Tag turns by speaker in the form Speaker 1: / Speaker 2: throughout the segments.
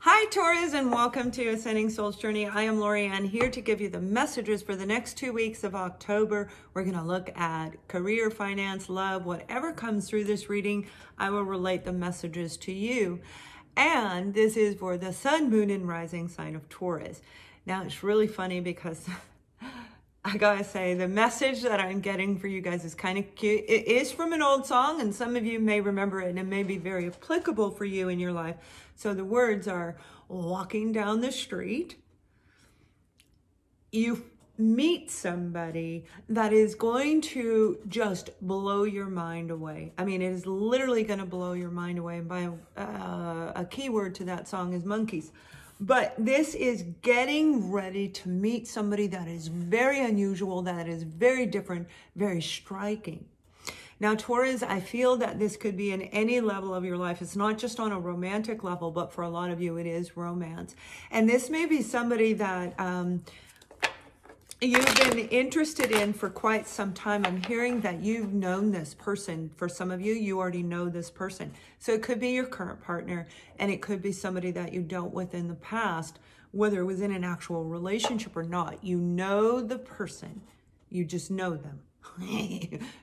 Speaker 1: Hi Taurus, and welcome to Ascending Soul's Journey. I am Lori Ann, here to give you the messages for the next 2 weeks of October. We're going to look at career, finance, love, whatever comes through this reading. I will relate the messages to you. And this is for the sun, moon, and rising sign of Taurus. Now it's really funny because I gotta say, the message that I'm getting for you guys is kind of cute. It is from an old song, and some of you may remember it, and it may be very applicable for you in your life. So the words are, walking down the street, you meet somebody that is going to just blow your mind away. I mean, it is literally going to blow your mind away. And by a key word to that song is monkeys. But this is getting ready to meet somebody that is very unusual, that is very different, very striking. Now, Taurus, I feel that this could be in any level of your life. It's not just on a romantic level, but for a lot of you, it is romance. And this may be somebody that you've been interested in for quite some time. I'm hearing that you've known this person. For some of you, you already know this person. So it could be your current partner, and it could be somebody that you dealt with in the past, whether it was in an actual relationship or not. You know the person. You just know them.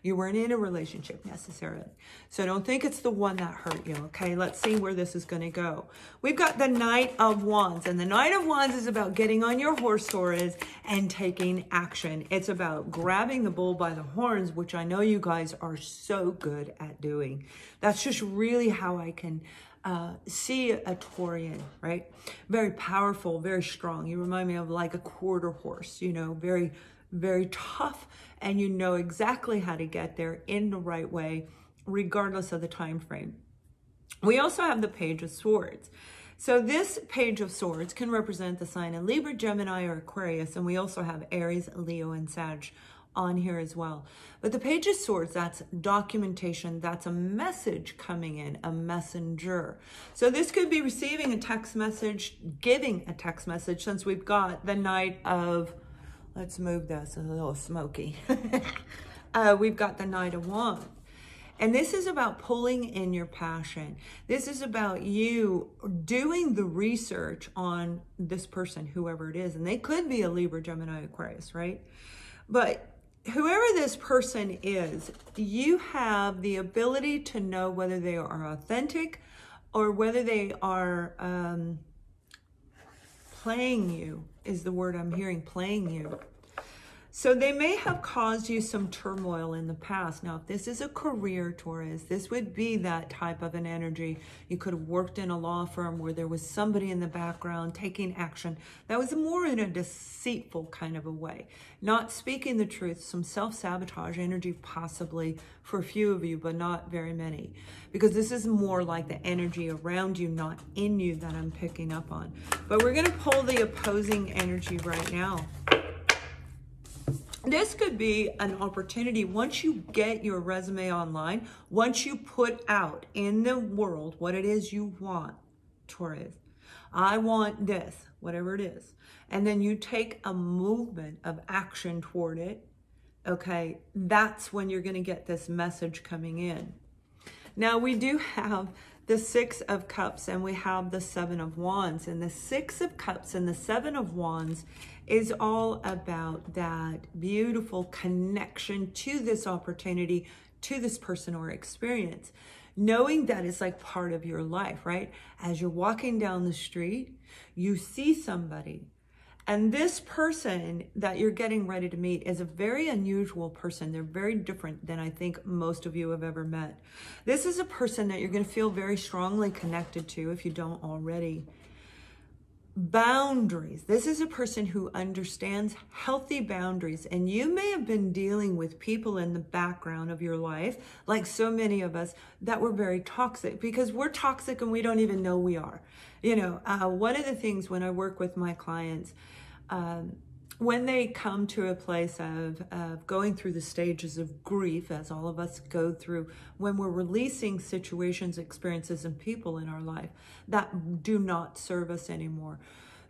Speaker 1: You weren't in a relationship necessarily. So don't think it's the one that hurt you, okay? Let's see where this is going to go. We've got the Knight of Wands, and the Knight of Wands is about getting on your horse, Taurus, and taking action. It's about grabbing the bull by the horns, which I know you guys are so good at doing. That's just really how I can see a Taurian, right? Very powerful, very strong. You remind me of like a quarter horse, you know, very tough, and you know exactly how to get there in the right way, regardless of the time frame. We also have the Page of Swords. So this Page of Swords can represent the sign of Libra, Gemini, or Aquarius, and we also have Aries, Leo, and Sag on here as well. But the Page of Swords, that's documentation, that's a message coming in, a messenger. So this could be receiving a text message, giving a text message, since we've got the Knight of, let's move this, a little smoky. We've got the Knight of Wands. And this is about pulling in your passion. This is about you doing the research on this person, whoever it is. And they could be a Libra, Gemini, Aquarius, right? But whoever this person is, you have the ability to know whether they are authentic or whether they are playing you, is the word I'm hearing, playing you. So they may have caused you some turmoil in the past. Now, if this is a career, Taurus, this would be that type of an energy. You could have worked in a law firm where there was somebody in the background taking action that was more in a deceitful kind of a way. Not speaking the truth, some self-sabotage energy possibly for a few of you, but not very many. Because this is more like the energy around you, not in you, that I'm picking up on. But we're going to pull the opposing energy right now. This could be an opportunity once you get your resume online, once you put out in the world what it is you want, Taurus. I want this, whatever it is. And then you take a movement of action toward it, okay? That's when you're going to get this message coming in. Now, we do have the Six of Cups and we have the Seven of Wands. And the Six of Cups and the Seven of Wands is all about that beautiful connection to this opportunity, to this person or experience. Knowing that it's like part of your life, right? As you're walking down the street, you see somebody. And this person that you're getting ready to meet is a very unusual person. They're very different than I think most of you have ever met. This is a person that you're going to feel very strongly connected to if you don't already. Boundaries. This is a person who understands healthy boundaries, and you may have been dealing with people in the background of your life, like so many of us, that were very toxic, because we're toxic and we don't even know we are. You know, one of the things when I work with my clients, when they come to a place of going through the stages of grief, as all of us go through, when we're releasing situations, experiences, and people in our life that do not serve us anymore,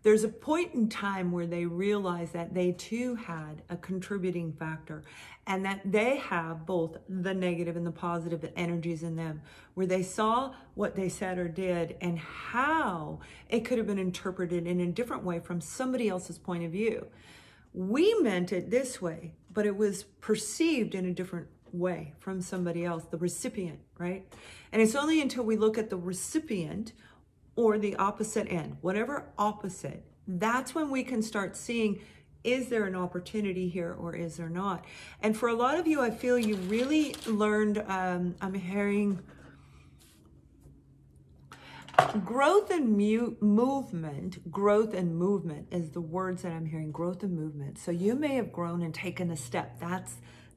Speaker 1: There's a point in time where they realize that they too had a contributing factor, and that they have both the negative and the positive energies in them, where they saw what they said or did and how it could have been interpreted in a different way from somebody else's point of view. We meant it this way, but it was perceived in a different way from somebody else, the recipient, right? And it's only until we look at the recipient or the opposite end, whatever opposite, that's when we can start seeing, is there an opportunity here or is there not? And for a lot of you, I feel you really learned, I'm hearing growth and movement. Growth and movement is the words that I'm hearing, growth and movement. So you may have grown and taken a step.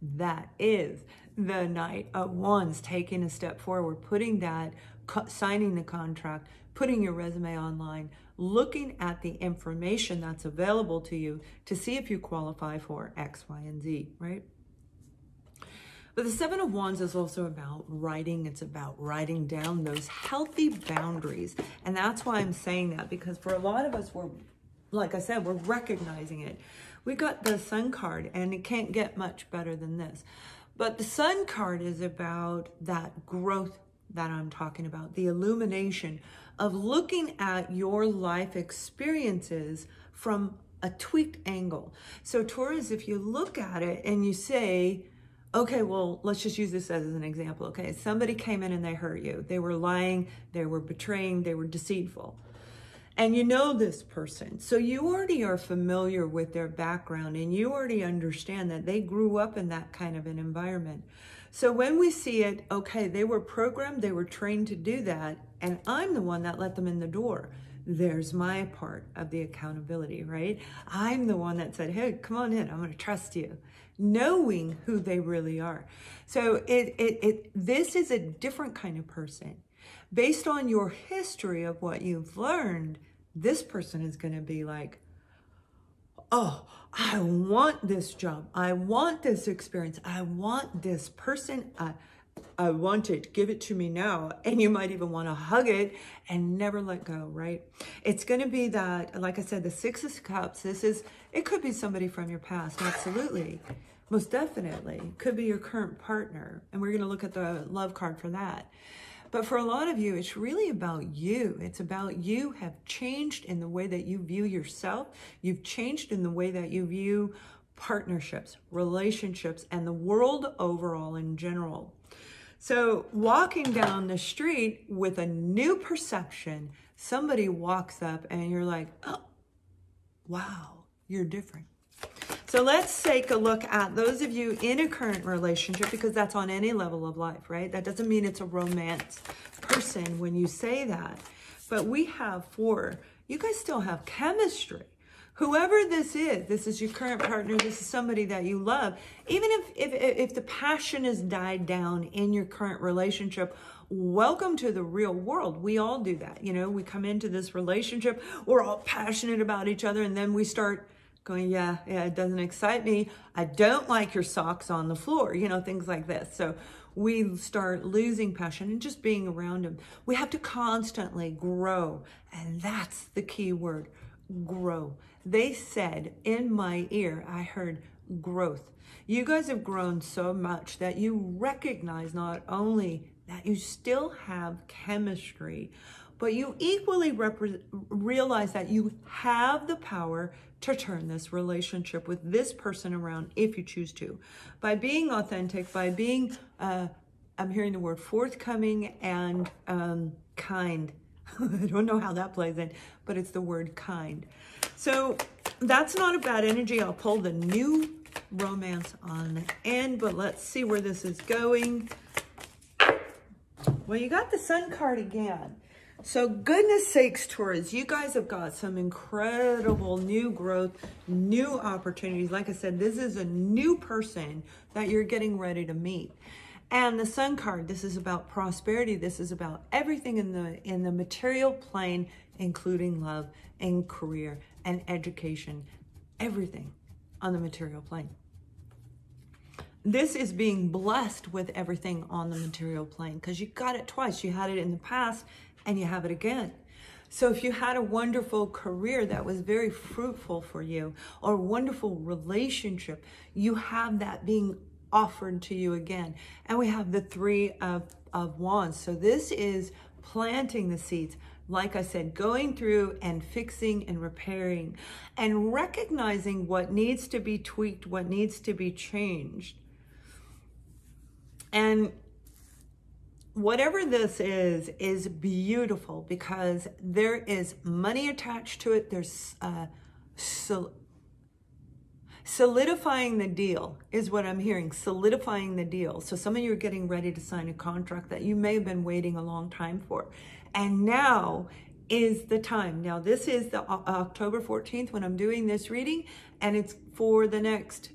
Speaker 1: That is the Knight of Wands, taking a step forward, putting that, signing the contract, putting your resume online, looking at the information that's available to you to see if you qualify for X, Y, and Z, right? But the Seven of Wands is also about writing. It's about writing down those healthy boundaries. And that's why I'm saying that, because for a lot of us, like I said, we're recognizing it. We got the Sun card, and it can't get much better than this. But the Sun card is about that growth that I'm talking about, the illumination of looking at your life experiences from a tweaked angle. So Taurus, if you look at it and you say, okay, well, let's just use this as an example. Okay, somebody came in and they hurt you. They were lying, they were betraying, they were deceitful. And you know this person. So you already are familiar with their background, and you already understand that they grew up in that kind of an environment. So when we see it, okay, they were programmed, they were trained to do that, and I'm the one that let them in the door. There's my part of the accountability, right? I'm the one that said, hey, come on in, I'm gonna trust you, knowing who they really are. So this is a different kind of person. Based on your history of what you've learned, this person is gonna be like, oh, I want this job. I want this experience. I want this person. I want it. Give it to me now. And you might even want to hug it and never let go, right? It's going to be that, like I said, the Six of Cups. It could be somebody from your past. Absolutely. Most definitely. Could be your current partner. And we're going to look at the love card for that. But for a lot of you, it's really about you. It's about you have changed in the way that you view yourself. You've changed in the way that you view partnerships, relationships, and the world overall in general. So walking down the street with a new perception, somebody walks up and you're like, oh, wow, you're different. So let's take a look at those of you in a current relationship, because that's on any level of life, right? That doesn't mean it's a romance person when you say that. But we have you guys still have chemistry. Whoever this is your current partner, this is somebody that you love. Even if the passion has died down in your current relationship, welcome to the real world. We all do that. You know, we come into this relationship, we're all passionate about each other, and then we start going, yeah, it doesn't excite me. I don't like your socks on the floor, you know, things like this. So we start losing passion and just being around them. We have to constantly grow. And that's the key word, grow. They said in my ear, I heard growth. You guys have grown so much that you recognize not only that you still have chemistry, but you equally realize that you have the power to turn this relationship with this person around if you choose to. By being authentic, by being, I'm hearing the word forthcoming and kind. I don't know how that plays in, but it's the word kind. So that's not a bad energy. I'll pull the new romance on the end, but let's see where this is going. Well, you got the Sun card again. So goodness sakes, Taurus, you guys have got some incredible new growth, new opportunities. Like I said, this is a new person that you're getting ready to meet. And the Sun card, this is about prosperity. This is about everything in the material plane, including love and career and education, everything on the material plane. This is being blessed with everything on the material plane because you got it twice. You had it in the past and you have it again. So if you had a wonderful career that was very fruitful for you, or a wonderful relationship, you have that being offered to you again. And we have the Three of Wands. So this is planting the seeds. Like I said, going through and fixing and repairing and recognizing what needs to be tweaked, what needs to be changed. And whatever this is beautiful because there is money attached to it. There's solidifying the deal is what I'm hearing, solidifying the deal. So some of you are getting ready to sign a contract that you may have been waiting a long time for. And now is the time. Now this is the October 14th when I'm doing this reading, and it's for the next,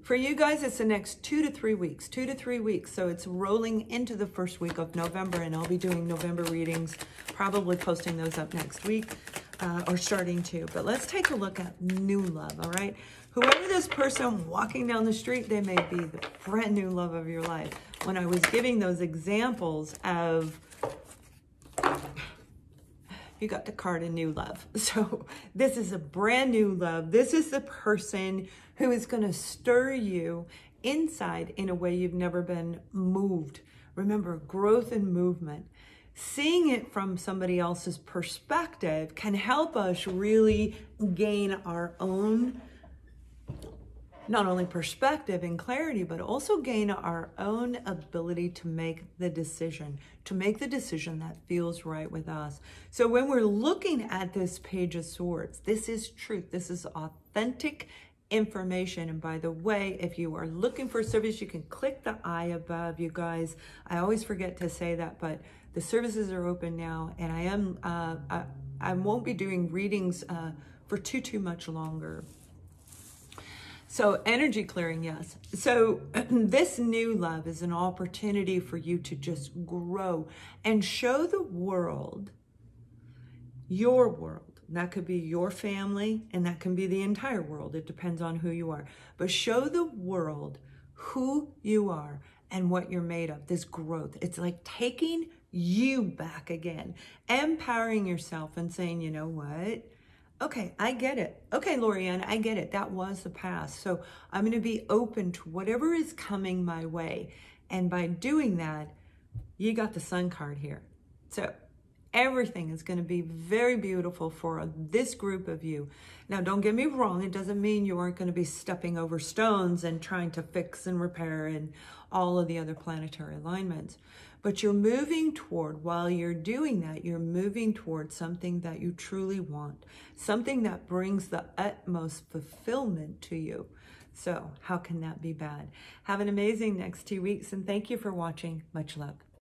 Speaker 1: for you guys, it's the next 2 to 3 weeks, 2 to 3 weeks. So it's rolling into the first week of November, and I'll be doing November readings, probably posting those up next week. Or starting to. But let's take a look at new love, all right? Whoever this person walking down the street, they may be the brand new love of your life. When I was giving those examples of, you got the card of new love. So this is a brand new love. This is the person who is going to stir you inside in a way you've never been moved. Remember, growth and movement. Seeing it from somebody else's perspective can help us really gain our own, not only perspective and clarity, but also gain our own ability to make the decision that feels right with us. So when we're looking at this Page of Swords, this is truth. This is authentic information. And by the way, if you are looking for service, you can click the I above, you guys. I always forget to say that, but the services are open now, and I won't be doing readings for too much longer. So energy clearing, yes. So this new love is an opportunity for you to just grow and show the world, your world. That could be your family, and that can be the entire world. It depends on who you are. But show the world who you are and what you're made of, this growth. It's like taking you back again, empowering yourself and saying, you know what? Okay, I get it. Okay, Lorianne, I get it. That was the past. So I'm going to be open to whatever is coming my way. And by doing that, you got the Sun card here. So everything is going to be very beautiful for this group of you. Now, don't get me wrong. It doesn't mean you aren't going to be stepping over stones and trying to fix and repair and all of the other planetary alignments. But you're moving toward, while you're doing that, you're moving toward something that you truly want, something that brings the utmost fulfillment to you. So how can that be bad? Have an amazing next 2 weeks, and thank you for watching. Much love.